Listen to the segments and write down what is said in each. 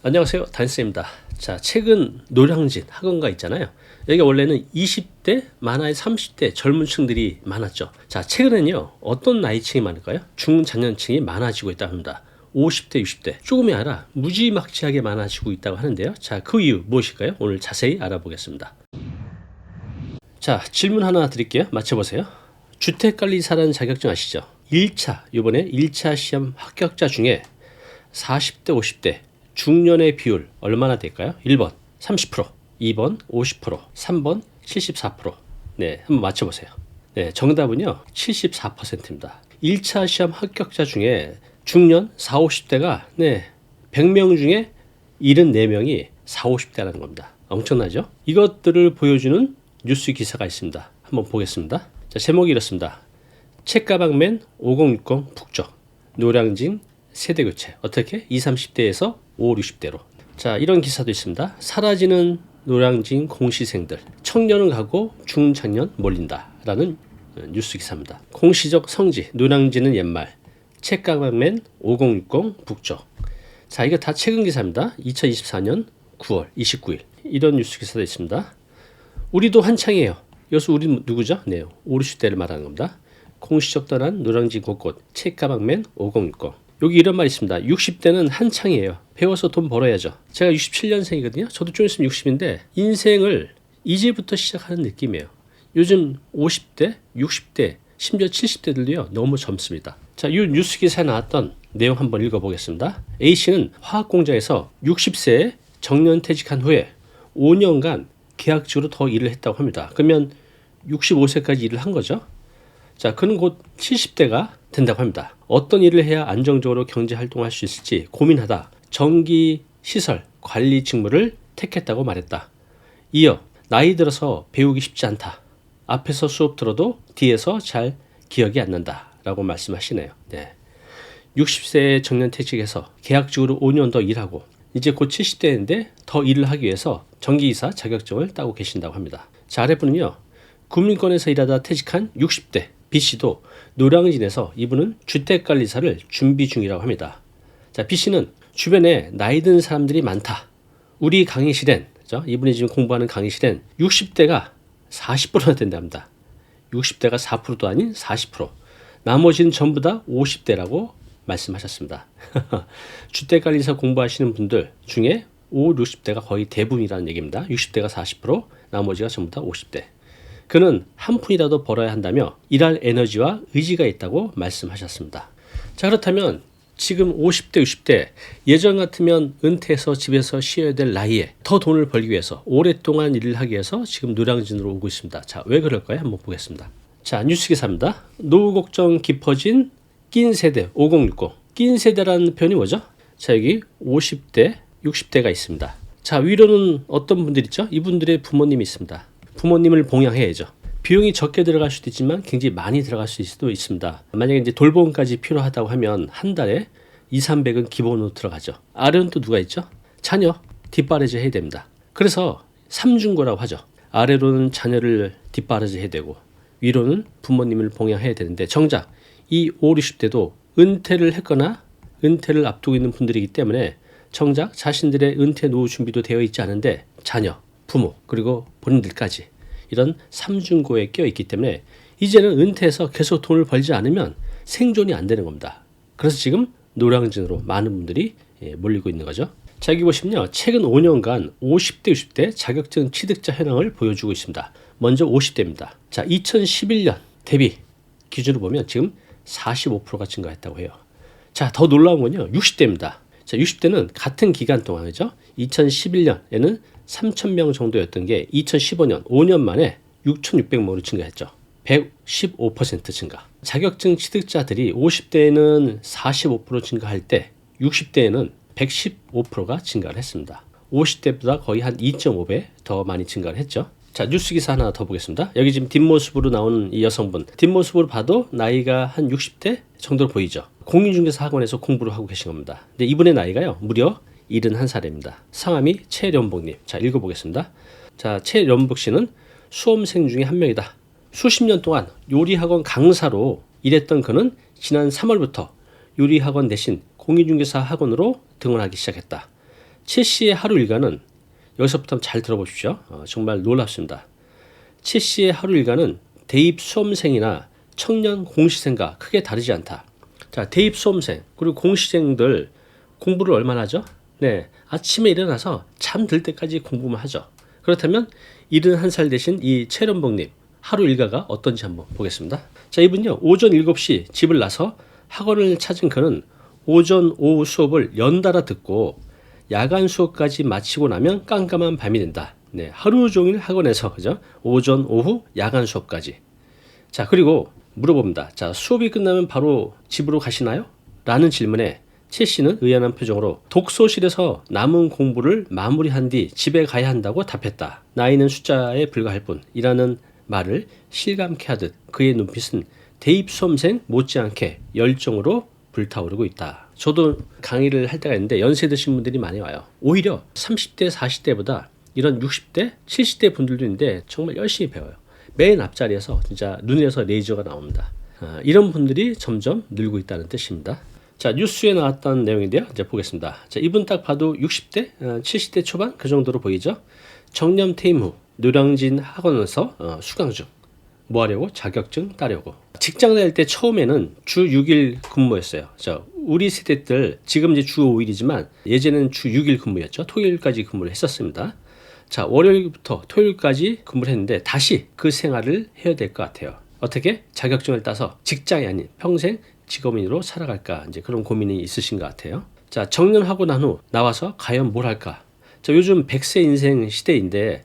안녕하세요, 단쌤입니다. 자, 최근 노량진 학원가 있잖아요. 여기가 원래는 20대, 많아야 30대 젊은 층들이 많았죠. 자, 최근에는요, 어떤 나이층이 많을까요? 중장년층이 많아지고 있다고 합니다. 50대, 60대 조금이 아니라 무지막지하게 많아지고 있다고 하는데요. 자, 그 이유 무엇일까요? 오늘 자세히 알아보겠습니다. 자, 질문 하나 드릴게요. 맞춰보세요. 주택관리사라는 자격증 아시죠? 1차, 이번에 1차 시험 합격자 중에 40대, 50대 중년의 비율 얼마나 될까요? 1번 30%, 2번 50%, 3번 74%. 네, 한번 맞춰보세요. 네, 정답은요 74%입니다. 1차 시험 합격자 중에 중년 40, 50대가 100명 중에 74명이 40, 50대라는 겁니다. 엄청나죠? 이것들을 보여주는 뉴스 기사가 있습니다. 한번 보겠습니다. 자, 제목이 이렇습니다. 책가방맨 5060 북적, 노량진 세대교체, 어떻게? 20, 30대에서 5, 60대로. 자, 이런 기사도 있습니다. 사라지는 노량진 공시생들, 청년은 가고 중장년 몰린다 라는 뉴스 기사입니다. 공시적 성지, 노량진은 옛말, 책가방맨 5060 북적. 자, 이거 다 최근 기사입니다. 2024년 9월 29일 이런 뉴스 기사도 있습니다. 우리도 한창이에요. 여기서 우리 누구죠? 네, 5, 60대를 말하는 겁니다. 공시적 떠난 노량진 곳곳, 책가방맨 5060. 여기 이런 말이 있습니다. 60대는 한창이에요. 배워서 돈 벌어야죠. 제가 67년생이거든요. 저도 좀 있으면 60인데 인생을 이제부터 시작하는 느낌이에요. 요즘 50대, 60대, 심지어 70대들도요. 너무 젊습니다. 자, 이 뉴스 기사에 나왔던 내용 한번 읽어보겠습니다. A씨는 화학공장에서 60세에 정년퇴직한 후에 5년간 계약직으로 더 일을 했다고 합니다. 그러면 65세까지 일을 한 거죠. 자, 그는 곧 70대가 된다고 합니다. 어떤 일을 해야 안정적으로 경제활동할 수 있을지 고민하다 전기시설 관리 직무를 택했다고 말했다. 이어 나이 들어서 배우기 쉽지 않다. 앞에서 수업 들어도 뒤에서 잘 기억이 안 난다 라고 말씀하시네요. 네. 60세에 정년퇴직해서 계약직으로 5년 더 일하고 이제 곧 70대인데 더 일을 하기 위해서 전기이사 자격증을 따고 계신다고 합니다. 자, 아래분은요. 국민권에서 일하다 퇴직한 60대 B씨도 노량진에서 이분은 주택관리사를 준비 중이라고 합니다. 자, B씨는 주변에 나이 든 사람들이 많다. 우리 강의실엔, 그죠? 이분이 지금 공부하는 강의실엔 60대가 40%나 된답니다. 60대가 4%도 아닌 40%. 나머지는 전부 다 50대라고 말씀하셨습니다. 주택관리사 공부하시는 분들 중에 5, 60대가 거의 대부분이라는 얘기입니다. 60대가 40%, 나머지가 전부 다 50대. 그는 한 푼이라도 벌어야 한다며 일할 에너지와 의지가 있다고 말씀하셨습니다. 자, 그렇다면 지금 50대, 60대 예전 같으면 은퇴해서 집에서 쉬어야 될 나이에 더 돈을 벌기 위해서 오랫동안 일을 하기 위해서 지금 노량진으로 오고 있습니다. 자, 왜 그럴까요? 한번 보겠습니다. 자, 뉴스 기사입니다. 노후 걱정 깊어진 낀 세대 5060. 낀 세대라는 표현이 뭐죠? 자, 여기 50대, 60대가 있습니다. 자, 위로는 어떤 분들 있죠? 이분들의 부모님이 있습니다. 부모님을 봉양해야죠. 비용이 적게 들어갈 수도 있지만 굉장히 많이 들어갈 수도 있습니다. 만약에 이제 돌봄까지 필요하다고 하면 한 달에 2, 300은 기본으로 들어가죠. 아래는 또 누가 있죠? 자녀, 뒷바라지 해야 됩니다. 그래서 삼중고라고 하죠. 아래로는 자녀를 뒷바라지 해야 되고 위로는 부모님을 봉양해야 되는데 정작 이 5, 60대도 은퇴를 했거나 은퇴를 앞두고 있는 분들이기 때문에 정작 자신들의 은퇴 노후 준비도 되어 있지 않은데 자녀, 부모 그리고 본인들까지 이런 삼중고에 껴있기 때문에 이제는 은퇴해서 계속 돈을 벌지 않으면 생존이 안 되는 겁니다. 그래서 지금 노량진으로 많은 분들이 몰리고 있는 거죠. 자, 여기 보시면요. 최근 5년간 50대, 60대 자격증 취득자 현황을 보여주고 있습니다. 먼저 50대입니다. 자, 2011년 대비 기준으로 보면 지금 45%가 증가했다고 해요. 자, 더 놀라운 건요. 60대입니다. 자, 60대는 같은 기간 동안이죠. 2011년에는 3,000명 정도였던 게 2015년 5년 만에 6,600명으로 증가했죠. 115% 증가. 자격증 취득자들이 50대에는 45% 증가할 때 60대에는 115%가 증가를 했습니다. 50대보다 거의 한 2.5배 더 많이 증가를 했죠. 자, 뉴스 기사 하나 더 보겠습니다. 여기 지금 뒷모습으로 나오는 이 여성분. 뒷모습으로 봐도 나이가 한 60대 정도로 보이죠. 공인중개사 학원에서 공부를 하고 계신 겁니다. 근데 이분의 나이가요. 무려 71살입니다. 성함이 최련복님. 자, 읽어보겠습니다. 자, 최련복 씨는 수험생 중에 한 명이다. 수십 년 동안 요리학원 강사로 일했던 그는 지난 3월부터 요리학원 대신 공인중개사 학원으로 등원하기 시작했다. 최 씨의 하루 일과는 여기서부터 잘 들어보십시오. 정말 놀랍습니다. 최 씨의 하루 일과는 대입 수험생이나 청년 공시생과 크게 다르지 않다. 자, 대입 수험생 그리고 공시생들 공부를 얼마나 하죠? 네, 아침에 일어나서 잠들 때까지 공부만 하죠. 그렇다면 71살 되신 이 최련복님 하루 일과가 어떤지 한번 보겠습니다. 자, 이분요 오전 7시 집을 나서 학원을 찾은 그는 오전 오후 수업을 연달아 듣고 야간 수업까지 마치고 나면 깜깜한 밤이 된다. 네, 하루 종일 학원에서 그죠? 오전 오후 야간 수업까지. 자, 그리고 물어봅니다. 자, 수업이 끝나면 바로 집으로 가시나요? 라는 질문에 최 씨는 의아한 표정으로 독서실에서 남은 공부를 마무리한 뒤 집에 가야 한다고 답했다. 나이는 숫자에 불과할 뿐이라는 말을 실감케 하듯 그의 눈빛은 대입 수험생 못지않게 열정으로 불타오르고 있다. 저도 강의를 할 때가 있는데 연세 드신 분들이 많이 와요. 오히려 30대, 40대보다 이런 60대, 70대 분들도 있는데 정말 열심히 배워요. 맨 앞자리에서 진짜 눈에서 레이저가 나옵니다. 이런 분들이 점점 늘고 있다는 뜻입니다. 자, 뉴스에 나왔던 내용인데요. 이제 보겠습니다. 자, 이분 딱 봐도 60대, 70대 초반 그 정도로 보이죠. 정년 퇴임 후 노량진 학원에서 수강 중. 뭐 하려고? 자격증 따려고. 직장 다닐 때 처음에는 주 6일 근무였어요. 자, 우리 세대들 지금 이제 주 5일이지만 예전에는 주 6일 근무였죠. 토요일까지 근무를 했었습니다. 자, 월요일부터 토요일까지 근무를 했는데 다시 그 생활을 해야 될 것 같아요. 어떻게? 자격증을 따서 직장이 아닌 평생 직업인으로 살아갈까? 이제 그런 고민이 있으신 것 같아요. 자, 정년하고 난 후 나와서 과연 뭘 할까? 자, 요즘 100세 인생 시대인데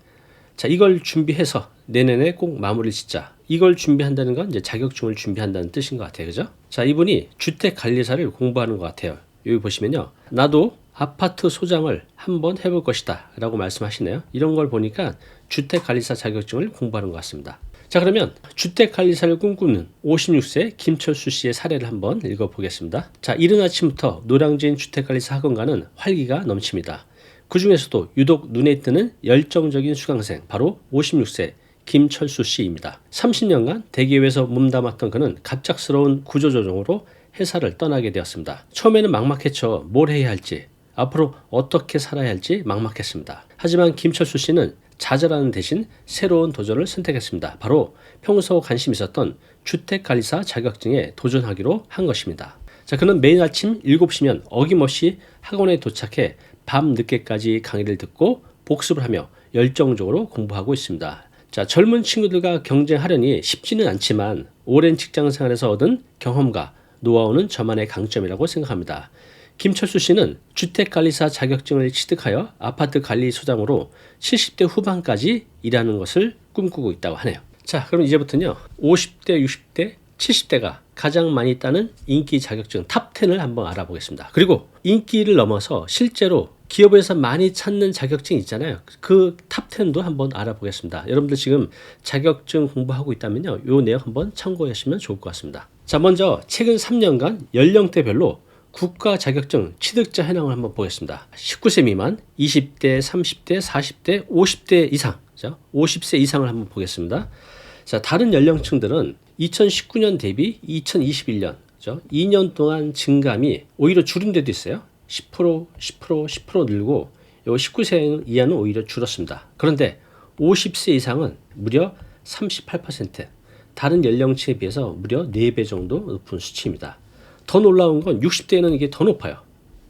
자, 이걸 준비해서 내년에 꼭 마무리를 짓자. 이걸 준비한다는 건 이제 자격증을 준비한다는 뜻인 것 같아요. 그죠? 자, 이분이 주택관리사를 공부하는 것 같아요. 여기 보시면요. 나도 아파트 소장을 한번 해볼 것이다 라고 말씀하시네요. 이런 걸 보니까 주택관리사 자격증을 공부하는 것 같습니다. 자, 그러면 주택관리사를 꿈꾸는 56세 김철수 씨의 사례를 한번 읽어보겠습니다. 자, 이른 아침부터 노량진 주택관리사 학원가는 활기가 넘칩니다. 그 중에서도 유독 눈에 띄는 열정적인 수강생 바로 56세 김철수 씨입니다. 30년간 대기업에서 몸담았던 그는 갑작스러운 구조조정으로 회사를 떠나게 되었습니다. 처음에는 막막했죠. 뭘 해야 할지, 앞으로 어떻게 살아야 할지 막막했습니다. 하지만 김철수 씨는 좌절하는 대신 새로운 도전을 선택했습니다. 바로 평소 관심 있었던 주택관리사 자격증에 도전하기로 한 것입니다. 자, 그는 매일 아침 7시면 어김없이 학원에 도착해 밤 늦게까지 강의를 듣고 복습을 하며 열정적으로 공부하고 있습니다. 자, 젊은 친구들과 경쟁하려니 쉽지는 않지만 오랜 직장 생활에서 얻은 경험과 노하우는 저만의 강점이라고 생각합니다. 김철수 씨는 주택관리사 자격증을 취득하여 아파트 관리소장으로 70대 후반까지 일하는 것을 꿈꾸고 있다고 하네요. 자, 그럼 이제부터는요 50대, 60대, 70대가 가장 많이 따는 인기 자격증 탑10을 한번 알아보겠습니다. 그리고 인기를 넘어서 실제로 기업에서 많이 찾는 자격증 있잖아요. 그 탑10도 한번 알아보겠습니다. 여러분들 지금 자격증 공부하고 있다면요, 이 내용 한번 참고하시면 좋을 것 같습니다. 자, 먼저 최근 3년간 연령대별로 국가 자격증 취득자 현황을 한번 보겠습니다. 19세 미만, 20대, 30대, 40대, 50대 이상, 50세 이상을 한번 보겠습니다. 자, 다른 연령층들은 2019년 대비 2021년, 2년 동안 증감이 오히려 줄은 데도 있어요. 10%, 10%, 10% 늘고 요 19세 이하는 오히려 줄었습니다. 그런데 50세 이상은 무려 38%, 다른 연령층에 비해서 무려 4배 정도 높은 수치입니다. 더 놀라운 건 60대에는 이게 더 높아요.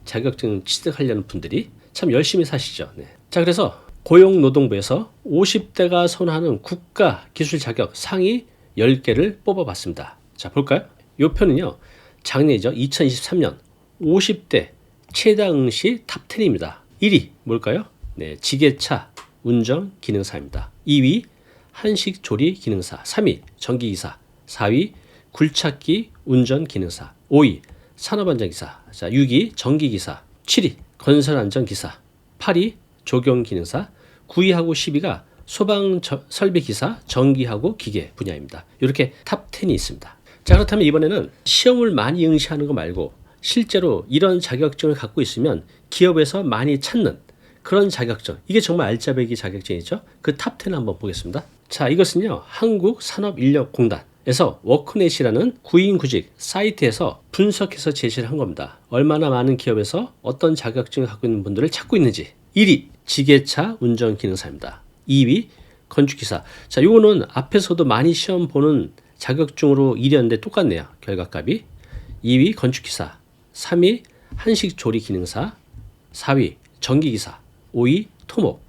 자격증 취득하려는 분들이 참 열심히 사시죠. 네. 자, 그래서 고용노동부에서 50대가 선호하는 국가 기술 자격 상위 10개를 뽑아봤습니다. 자, 볼까요? 이 표는요, 작년이죠. 2023년 50대 최다 응시 탑10입니다. 1위 뭘까요? 네, 지게차 운전 기능사입니다. 2위 한식 조리 기능사, 3위 전기기사, 4위 굴착기 운전 기능사, 5위 산업안전기사, 자, 6위 전기기사, 7위 건설안전기사, 8위 조경기능사, 9위하고 10위가 소방설비기사, 전기하고 기계 분야입니다. 이렇게 탑10이 있습니다. 자, 그렇다면 이번에는 시험을 많이 응시하는 거 말고 실제로 이런 자격증을 갖고 있으면 기업에서 많이 찾는 그런 자격증, 이게 정말 알짜배기 자격증이죠. 그 탑10을 한번 보겠습니다. 자, 이것은요 한국산업인력공단, 에서 워크넷이라는 구인구직 사이트에서 분석해서 제시를 한 겁니다. 얼마나 많은 기업에서 어떤 자격증을 갖고 있는 분들을 찾고 있는지. 1위 지게차 운전기능사입니다. 2위 건축기사. 자, 요거는 앞에서도 많이 시험 보는 자격증으로 1위였는데 똑같네요. 결과값이. 2위 건축기사, 3위 한식조리기능사, 4위 전기기사, 5위 토목,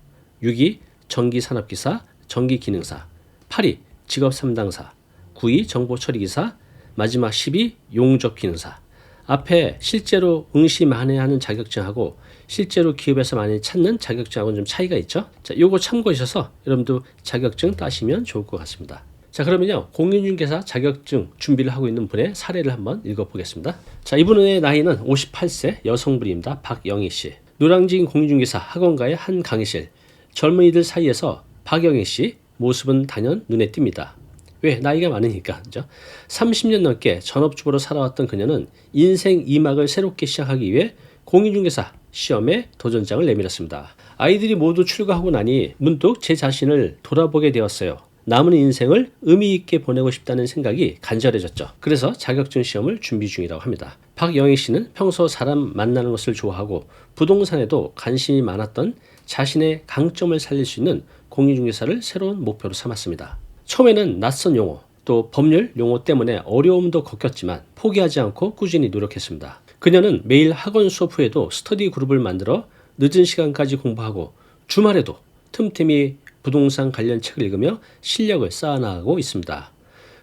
6위 전기산업기사, 전기기능사, 8위 직업3당사, 9위 정보처리기사, 마지막 10위 용접기능사. 앞에 실제로 응시 많이 하는 자격증하고 실제로 기업에서 많이 찾는 자격증하고는 좀 차이가 있죠. 자, 요거 참고하셔서 여러분도 자격증 따시면 좋을 것 같습니다. 자, 그러면요, 공인중개사 자격증 준비를 하고 있는 분의 사례를 한번 읽어보겠습니다. 자, 이분의 나이는 58세 여성분입니다. 박영희 씨. 노량진 공인중개사 학원가의 한 강의실. 젊은이들 사이에서 박영희 씨 모습은 단연 눈에 띕니다. 왜? 나이가 많으니까. 그죠? 30년 넘게 전업주부로 살아왔던 그녀는 인생 2막을 새롭게 시작하기 위해 공인중개사 시험에 도전장을 내밀었습니다. 아이들이 모두 출가하고 나니 문득 제 자신을 돌아보게 되었어요. 남은 인생을 의미 있게 보내고 싶다는 생각이 간절해졌죠. 그래서 자격증 시험을 준비 중이라고 합니다. 박영희 씨는 평소 사람 만나는 것을 좋아하고 부동산에도 관심이 많았던 자신의 강점을 살릴 수 있는 공인중개사를 새로운 목표로 삼았습니다. 처음에는 낯선 용어, 또 법률 용어 때문에 어려움도 겪었지만 포기하지 않고 꾸준히 노력했습니다. 그녀는 매일 학원 수업 후에도 스터디 그룹을 만들어 늦은 시간까지 공부하고 주말에도 틈틈이 부동산 관련 책을 읽으며 실력을 쌓아나가고 있습니다.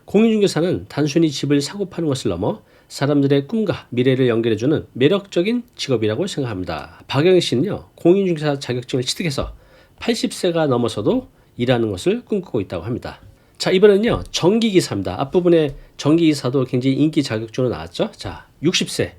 공인중개사는 단순히 집을 사고 파는 것을 넘어 사람들의 꿈과 미래를 연결해주는 매력적인 직업이라고 생각합니다. 박영희 씨는요, 공인중개사 자격증을 취득해서 80세가 넘어서도 일하는 것을 꿈꾸고 있다고 합니다. 자, 이번에는요, 전기기사입니다. 앞부분에 전기기사도 굉장히 인기 자격증으로 나왔죠. 자, 60세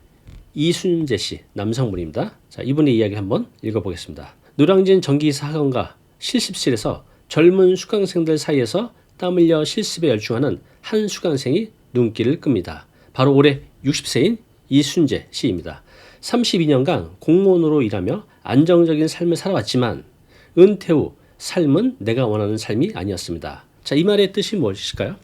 이순재 씨, 남성분입니다. 자, 이분의 이야기 한번 읽어보겠습니다. 노량진 전기기사 학원가 실습실에서 젊은 수강생들 사이에서 땀 흘려 실습에 열중하는 한 수강생이 눈길을 끕니다. 바로 올해 60세인 이순재 씨입니다. 32년간 공무원으로 일하며 안정적인 삶을 살아왔지만 은퇴 후 삶은 내가 원하는 삶이 아니었습니다. 자, 이 말의 뜻이 무엇일까요?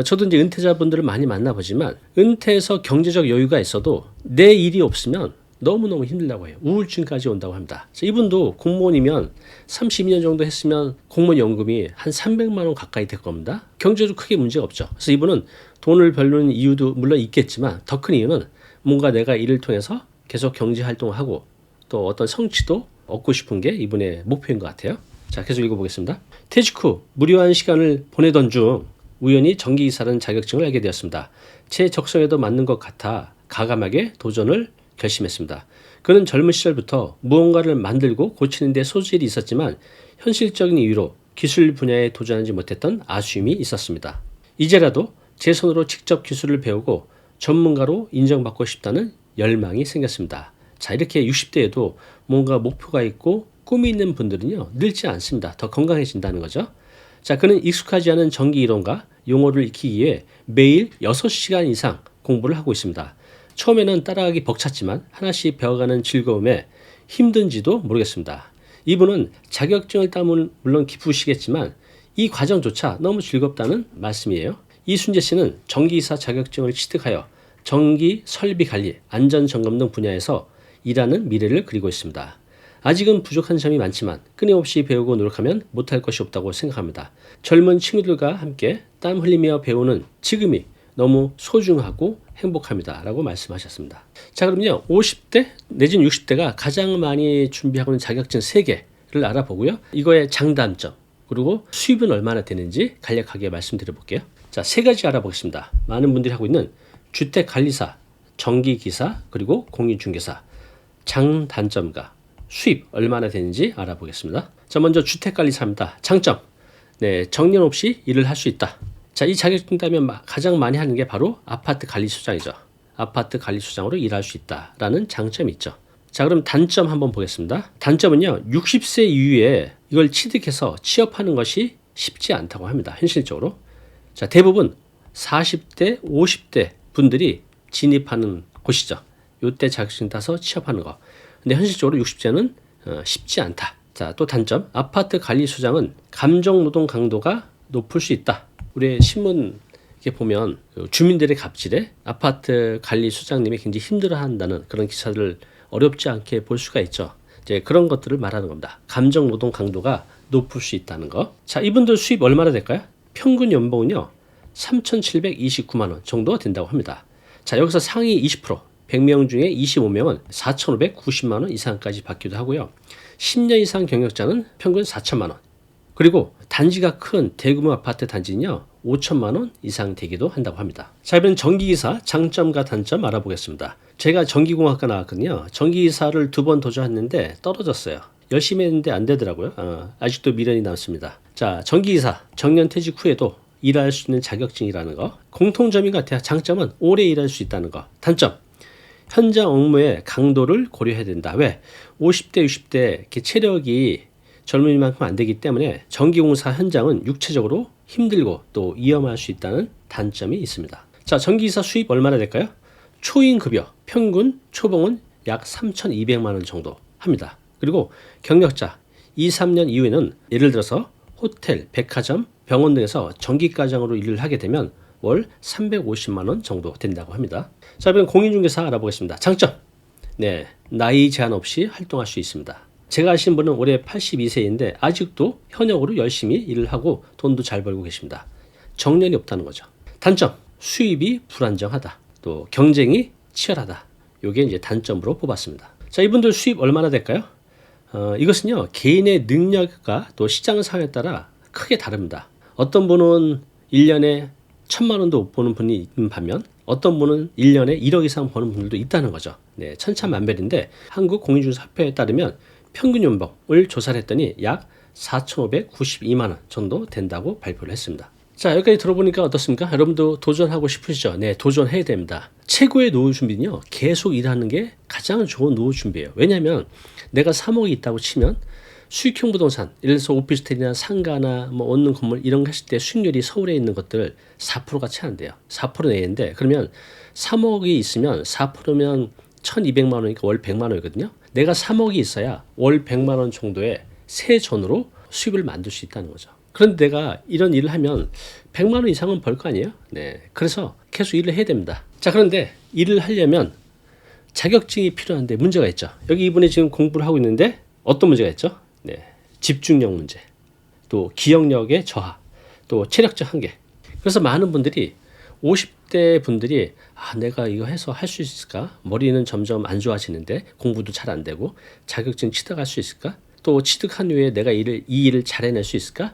저도 이제 은퇴자분들을 많이 만나보지만 은퇴해서 경제적 여유가 있어도 내 일이 없으면 너무너무 힘들다고 해요. 우울증까지 온다고 합니다. 이분도 공무원이면 32년 정도 했으면 공무원 연금이 한 300만 원 가까이 될 겁니다. 경제도 크게 문제가 없죠. 그래서 이분은 돈을 벌는 이유도 물론 있겠지만 더 큰 이유는 뭔가 내가 일을 통해서 계속 경제 활동을 하고 또 어떤 성취도 얻고 싶은 게 이분의 목표인 것 같아요. 자, 계속 읽어보겠습니다. 퇴직 후 무료한 시간을 보내던 중 우연히 전기기사라는 자격증을 알게 되었습니다. 제 적성에도 맞는 것 같아 과감하게 도전을 결심했습니다. 그는 젊은 시절부터 무언가를 만들고 고치는 데 소질이 있었지만 현실적인 이유로 기술 분야에 도전하지 못했던 아쉬움이 있었습니다. 이제라도 제 손으로 직접 기술을 배우고 전문가로 인정받고 싶다는 열망이 생겼습니다. 자, 이렇게 60대에도 뭔가 목표가 있고 꿈이 있는 분들은요, 늙지 않습니다. 더 건강해진다는 거죠. 자, 그는 익숙하지 않은 전기 이론과 용어를 익히기 위해 매일 6시간 이상 공부를 하고 있습니다. 처음에는 따라하기 벅찼지만 하나씩 배워가는 즐거움에 힘든지도 모르겠습니다. 이분은 자격증을 따면 물론 기쁘시겠지만 이 과정조차 너무 즐겁다는 말씀이에요. 이순재 씨는 전기기사 자격증을 취득하여 전기 설비 관리, 안전 점검 등 분야에서 일하는 미래를 그리고 있습니다. 아직은 부족한 점이 많지만 끊임없이 배우고 노력하면 못할 것이 없다고 생각합니다. 젊은 친구들과 함께 땀 흘리며 배우는 지금이 너무 소중하고 행복합니다. 라고 말씀하셨습니다. 자, 그럼요, 50대 내지는 60대가 가장 많이 준비하고 있는 자격증 3개를 알아보고요. 이거의 장단점, 그리고 수입은 얼마나 되는지 간략하게 말씀드려 볼게요. 자, 3가지 알아보겠습니다. 많은 분들이 하고 있는 주택관리사, 전기기사, 그리고 공인중개사. 장단점과 수입 얼마나 되는지 알아보겠습니다. 자, 먼저 주택관리사입니다. 장점, 네, 정년 없이 일을 할 수 있다. 자, 이 자격증 따면 가장 많이 하는 게 바로 아파트 관리소장이죠. 아파트 관리소장으로 일할 수 있다라는 장점이 있죠. 자, 그럼 단점 한번 보겠습니다. 단점은요, 60세 이후에 이걸 취득해서 취업하는 것이 쉽지 않다고 합니다. 현실적으로. 자, 대부분 40대, 50대 분들이 진입하는 곳이죠. 이때 자격증 따서 취업하는 거. 근데 현실적으로 60세는 쉽지 않다. 자, 또 단점, 아파트 관리소장은 감정노동 강도가 높을 수 있다. 우리 신문 이게 보면 그 주민들의 갑질에 아파트 관리 수장님이 굉장히 힘들어한다는 그런 기사들을 어렵지 않게 볼 수가 있죠. 이제 그런 것들을 말하는 겁니다. 감정 노동 강도가 높을 수 있다는 거. 자, 이분들 수입 얼마나 될까요? 평균 연봉은요 3,729만 원 정도 된다고 합니다. 자, 여기서 상위 20%, 100명 중에 25명은 4,590만 원 이상까지 받기도 하고요. 10년 이상 경력자는 평균 4천만 원. 그리고 단지가 큰 대규모 아파트 단지는요 5천만 원 이상 되기도 한다고 합니다. 자, 이번 전기기사 장점과 단점 알아보겠습니다. 제가 전기공학과 나왔거든요. 전기기사를 2번 도전했는데 떨어졌어요. 열심히 했는데 안 되더라고요. 아직도 미련이 남습니다. 자, 전기기사 정년퇴직 후에도 일할 수 있는 자격증이라는 거. 공통점인 것 같아요. 장점은 오래 일할 수 있다는 거. 단점, 현장 업무의 강도를 고려해야 된다. 왜? 50대, 60대 이렇게 체력이 젊은이만큼 안 되기 때문에 전기공사 현장은 육체적으로 힘들고 또 위험할 수 있다는 단점이 있습니다. 자, 전기기사 수입 얼마나 될까요? 초임급여 평균 초봉은 약 3,200만 원 정도 합니다. 그리고 경력자 2, 3년 이후에는 예를 들어서 호텔, 백화점, 병원 등에서 전기과장으로 일을 하게 되면 월 350만 원 정도 된다고 합니다. 자, 이번 공인중개사 알아보겠습니다. 장점, 네, 나이 제한 없이 활동할 수 있습니다. 제가 아시는 분은 올해 82세인데 아직도 현역으로 열심히 일을 하고 돈도 잘 벌고 계십니다. 정년이 없다는 거죠. 단점, 수입이 불안정하다. 또 경쟁이 치열하다. 이게 이제 단점으로 뽑았습니다. 자, 이분들 수입 얼마나 될까요? 이것은요 개인의 능력과 또 시장 상황에 따라 크게 다릅니다. 어떤 분은 1년에 1,000만 원도 못 버는 분이 있는 반면 어떤 분은 1년에 1억 이상 버는 분들도 있다는 거죠. 네, 천차만별인데 한국공인중개사협회에 따르면 평균 연봉을 조사를 했더니 약 4,592만 원 정도 된다고 발표를 했습니다. 자, 여기까지 들어보니까 어떻습니까? 여러분도 도전하고 싶으시죠? 네, 도전해야 됩니다. 최고의 노후 준비는요 계속 일하는 게 가장 좋은 노후 준비예요. 왜냐하면 내가 3억이 있다고 치면 수익형 부동산, 예를 들어서 오피스텔이나 상가나 뭐 얻는 건물 이런 거 했을 때 수익률이 서울에 있는 것들 4%가 채 안 돼요. 4% 내외인데 그러면 3억이 있으면 4%면 1,200만 원이니까 월 100만 원이거든요. 내가 3억이 있어야 월 100만 원 정도의 세전으로 수입을 만들 수 있다는 거죠. 그런데 내가 이런 일을 하면 100만 원 이상은 벌 거 아니에요? 네, 그래서 계속 일을 해야 됩니다. 자, 그런데 일을 하려면 자격증이 필요한데 문제가 있죠. 여기 이분이 지금 공부를 하고 있는데 어떤 문제가 있죠? 네, 집중력 문제, 또 기억력의 저하, 또 체력적 한계. 그래서 많은 분들이 50대 분들이 내가 이거 해서 할 수 있을까? 머리는 점점 안 좋아지는데 공부도 잘 안 되고 자격증 취득할 수 있을까? 또 취득한 후에 내가 이 일을 잘 해낼 수 있을까?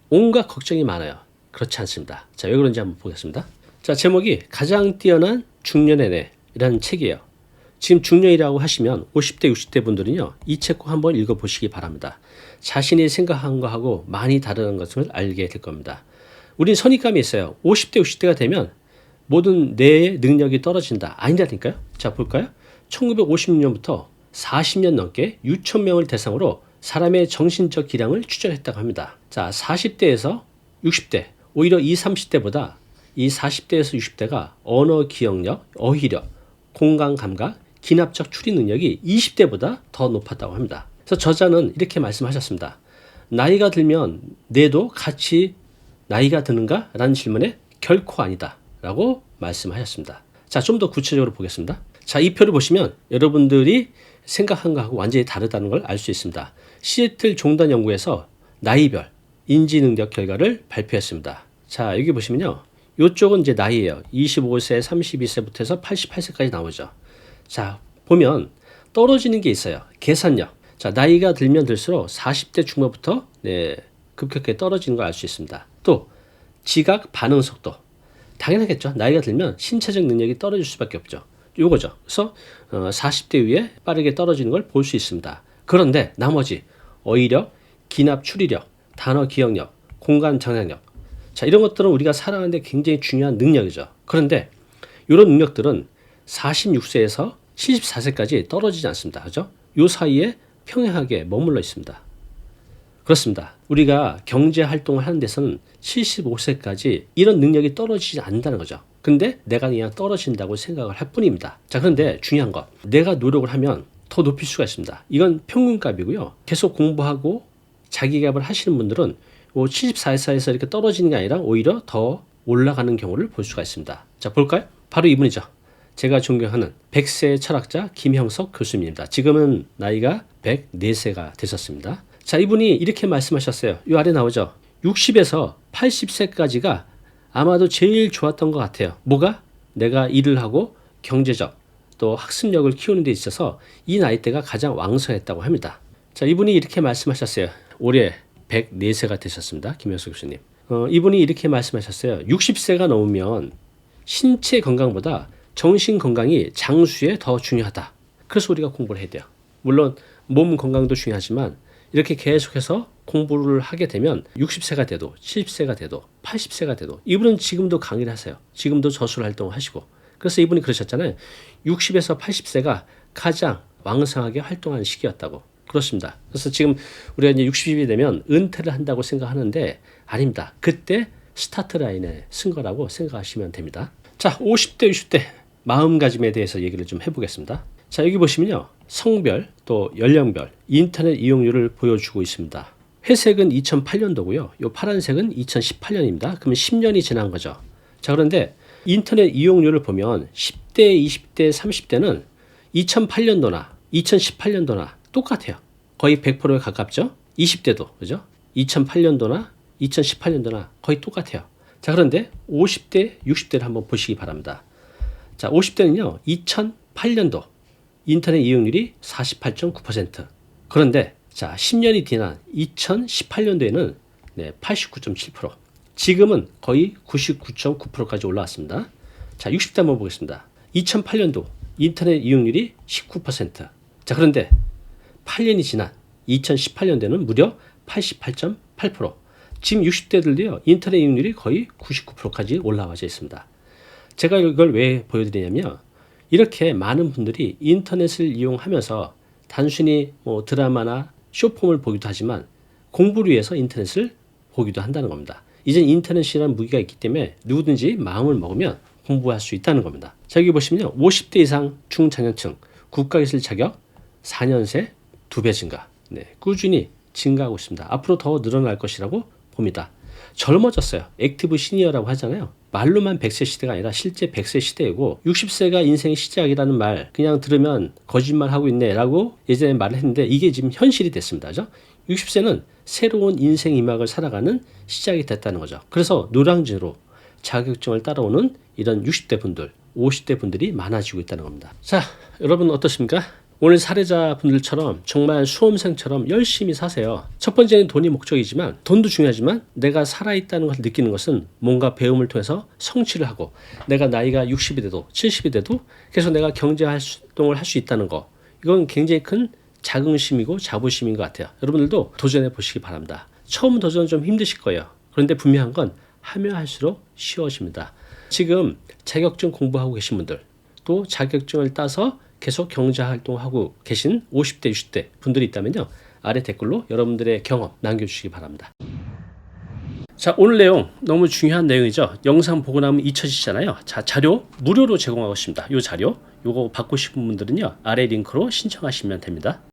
온갖 걱정이 많아요. 그렇지 않습니다. 자, 왜 그런지 한번 보겠습니다. 자, 제목이 가장 뛰어난 중년의 뇌라는 책이에요. 지금 중년이라고 하시면 50대, 60대 분들은요 이 책 꼭 한번 읽어보시기 바랍니다. 자신이 생각한 거하고 많이 다르는 것을 알게 될 겁니다. 우린 선입감이 있어요. 50대, 60대가 되면 모든 뇌의 능력이 떨어진다. 아니라니까요. 자, 볼까요? 1956년부터 40년 넘게 6천 명을 대상으로 사람의 정신적 기량을 추적했다고 합니다. 자, 40대에서 60대, 오히려 20, 30대보다 이 40대에서 60대가 언어 기억력, 어휘력, 공감 감각, 기납적 추리 능력이 20대보다 더 높았다고 합니다. 그래서 저자는 이렇게 말씀하셨습니다. 나이가 들면 뇌도 같이 나이가 드는가? 라는 질문에 결코 아니다 라고 말씀하셨습니다. 자, 좀 더 구체적으로 보겠습니다. 자, 이 표를 보시면 여러분들이 생각한 거하고 완전히 다르다는 걸 알 수 있습니다. 시애틀 종단 연구에서 나이별 인지 능력 결과를 발표했습니다. 자, 여기 보시면요. 이쪽은 이제 나이예요. 25세, 32세부터 해서 88세까지 나오죠. 자, 보면 떨어지는 게 있어요. 계산력. 자, 나이가 들면 들수록 40대 중반부터 급격하게 떨어지는 걸 알 수 있습니다. 또 지각 반응 속도. 당연하겠죠. 나이가 들면 신체적 능력이 떨어질 수밖에 없죠. 요거죠. 그래서 40대 위에 빠르게 떨어지는 걸 볼 수 있습니다. 그런데 나머지 어휘력, 기납 추리력, 단어 기억력, 공간 정약력. 자, 이런 것들은 우리가 살아가는데 굉장히 중요한 능력이죠. 그런데 이런 능력들은 46세에서 74세까지 떨어지지 않습니다. 그죠? 요 사이에 평행하게 머물러 있습니다. 그렇습니다. 우리가 경제 활동을 하는 데서는 75세까지 이런 능력이 떨어지지 않는다는 거죠. 근데 내가 그냥 떨어진다고 생각을 할 뿐입니다. 자, 그런데 중요한 것. 내가 노력을 하면 더 높일 수가 있습니다. 이건 평균값이고요. 계속 공부하고 자기개발을 하시는 분들은 74세에서 이렇게 떨어지는 게 아니라 오히려 더 올라가는 경우를 볼 수가 있습니다. 자, 볼까요? 바로 이분이죠. 제가 존경하는 100세 철학자 김형석 교수님입니다. 지금은 나이가 104세가 되셨습니다. 자, 이분이 이렇게 말씀하셨어요. 이 아래 나오죠. 60에서 80세까지가 아마도 제일 좋았던 것 같아요. 뭐가? 내가 일을 하고 경제적 또 학습력을 키우는 데 있어서 이 나이대가 가장 왕성했다고 합니다. 자, 이분이 이렇게 말씀하셨어요. 올해 104세가 되셨습니다. 김형석 교수님. 이분이 이렇게 말씀하셨어요. 60세가 넘으면 신체 건강보다 정신 건강이 장수에 더 중요하다. 그래서 우리가 공부를 해야 돼요. 물론 몸 건강도 중요하지만 이렇게 계속해서 공부를 하게 되면 60세가 돼도 70세가 돼도 80세가 돼도 이분은 지금도 강의를 하세요. 지금도 저술 활동을 하시고 그래서 이분이 그러셨잖아요. 60에서 80세가 가장 왕성하게 활동하는 시기였다고. 그렇습니다. 그래서 지금 우리가 이제 60이 되면 은퇴를 한다고 생각하는데 아닙니다. 그때 스타트 라인에 쓴 거라고 생각하시면 됩니다. 자, 50대, 60대 마음가짐에 대해서 얘기를 좀 해보겠습니다. 자, 여기 보시면요. 성별 또 연령별 인터넷 이용률을 보여주고 있습니다. 회색은 2008년도고요. 요 파란색은 2018년입니다. 그러면 10년이 지난 거죠. 자, 그런데 인터넷 이용률을 보면 10대, 20대, 30대는 2008년도나 2018년도나 똑같아요. 거의 100%에 가깝죠. 20대도 그죠? 2008년도나 2018년도나 거의 똑같아요. 자, 그런데 50대, 60대를 한번 보시기 바랍니다. 자, 50대는요. 2008년도 인터넷 이용률이 48.9%. 그런데 자, 10년이 지난 2018년도에는 89.7%. 지금은 거의 99.9%까지 올라왔습니다. 자, 60대 한번 보겠습니다. 2008년도 인터넷 이용률이 19%. 자, 그런데 8년이 지난 2018년도에는 무려 88.8%. 지금 60대들도요. 인터넷 이용률이 거의 99%까지 올라와져 있습니다. 제가 이걸 왜 보여드리냐면 이렇게 많은 분들이 인터넷을 이용하면서 단순히 뭐 드라마나 쇼폼을 보기도 하지만 공부를 위해서 인터넷을 보기도 한다는 겁니다. 이젠 인터넷이라는 무기가 있기 때문에 누구든지 마음을 먹으면 공부할 수 있다는 겁니다. 자, 여기 보시면요. 50대 이상 중장년층 국가기술 자격 4년 새 2배 증가. 꾸준히 증가하고 있습니다. 앞으로 더 늘어날 것이라고 봅니다. 젊어졌어요. 액티브 시니어라고 하잖아요. 말로만 100세 시대가 아니라 실제 100세 시대이고 60세가 인생의 시작이라는 말 그냥 들으면 거짓말하고 있네 라고 예전에 말을 했는데 이게 지금 현실이 됐습니다. 그죠? 60세는 새로운 인생 이막을 살아가는 시작이 됐다는 거죠. 그래서 노량진으로 자격증을 따라오는 이런 60대 분들, 50대 분들이 많아지고 있다는 겁니다. 자, 여러분 어떠십니까? 오늘 사례자분들처럼 정말 수험생처럼 열심히 사세요. 첫 번째는 돈이 목적이지만 돈도 중요하지만 내가 살아있다는 것을 느끼는 것은 뭔가 배움을 통해서 성취를 하고 내가 나이가 60이 돼도 70이 돼도 계속 내가 경제활동을 할 수 있다는 거 이건 굉장히 큰 자긍심이고 자부심인 것 같아요. 여러분들도 도전해 보시기 바랍니다. 처음 도전은 좀 힘드실 거예요. 그런데 분명한 건 하면 할수록 쉬워집니다. 지금 자격증 공부하고 계신 분들 또 자격증을 따서 계속 경제활동하고 계신 50대, 60대 분들이 있다면요. 아래 댓글로 여러분들의 경험 남겨주시기 바랍니다. 자, 오늘 내용 너무 중요한 내용이죠. 영상 보고 나면 잊혀지잖아요. 자, 자료 무료로 제공하고 있습니다. 이 자료 요거 받고 싶은 분들은요. 아래 링크로 신청하시면 됩니다.